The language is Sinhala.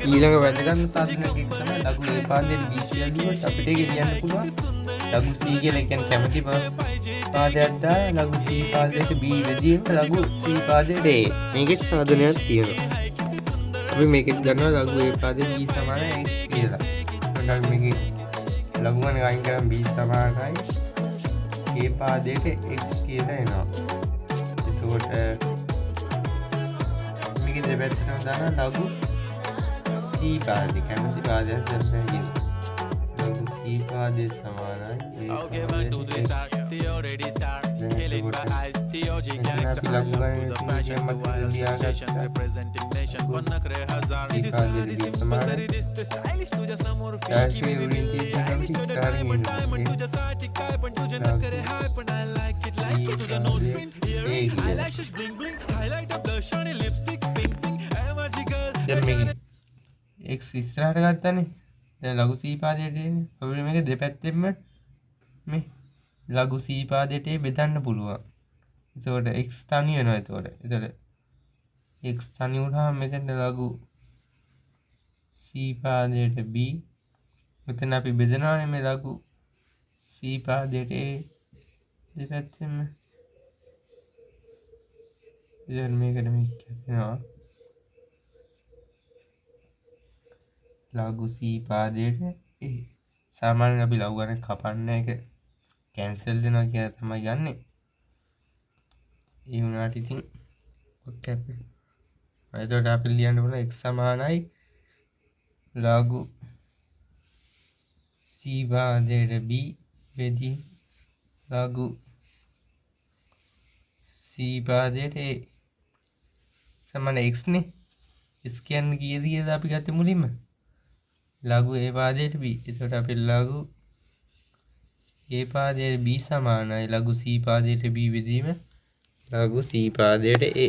ඊළඟ වැදගත් සාධනයක් එක තමයි ලඝු A පාදයට B කියලා ලියුවොත් අපිට ඒක කියන්න පුළුවන් ලඝු C කියලා කියන්නේ කැමැති පාදයක් දාලා ලඝු C පාදයට B වෙදීම ලඝු C පාදයට A. මේකෙත් සාධනයක් තියෙනවා. අපි මේකෙත් ගන්නවා ලඝු A පාදයට B සමානයි x කියලා. එතකොට මේකේ ලඝු ගණන අයින් කරාම B සමානයි A පාදයට x කියලා එනවා. එතකොට මේකේ දෙපැත්තටම දාන ලඝු C පාදය කැමති පාදයක් දැක්වෙන්නේ කියලා. ලඝු C පාදය සමානයි A පාදයට x. X ඉස්සරහට ගත්තනේ. දැන් ලඝු C පාදයට එන්නේ. අපිට මේක දෙපැත්තෙම මේ ලඝු C පාදයට බෙදන්න පුළුවන්. එතකොට x තනි වෙනවා එතකොට. x තනි වුණාම මෙතන ලඝු C පාදයට b. මෙතන අපි බෙදනවානේ මේ ලඝු C පාදයට a දෙපැත්තෙම. ඉතින් මේකට මේ කැපෙනවා. ලඝු C පාදයට a. සාමාන්‍යයෙන් අපි ලඝු ගණන් කපන්න එක කැන්සල් වෙනවා කියලා තමයි ගන්නෙ. ඒ වුණාට ඉතින් ඔක් කැපේ. එතකොට අපි ලියන්න පුළුවන් x සමානයි ලඝු C පාදයට b බෙදී ලඝු C පාදයට a සමාන x නේ. x කියන්නේ කීයද කියලා අපි ගත්තේ මුලින්ම. ලඝු a පාදයට b. එතකොට අපි ලඝු A පාදයට B සමානයි ලඝු C පාදයට B බෙදීම ලඝු C පාදයට A.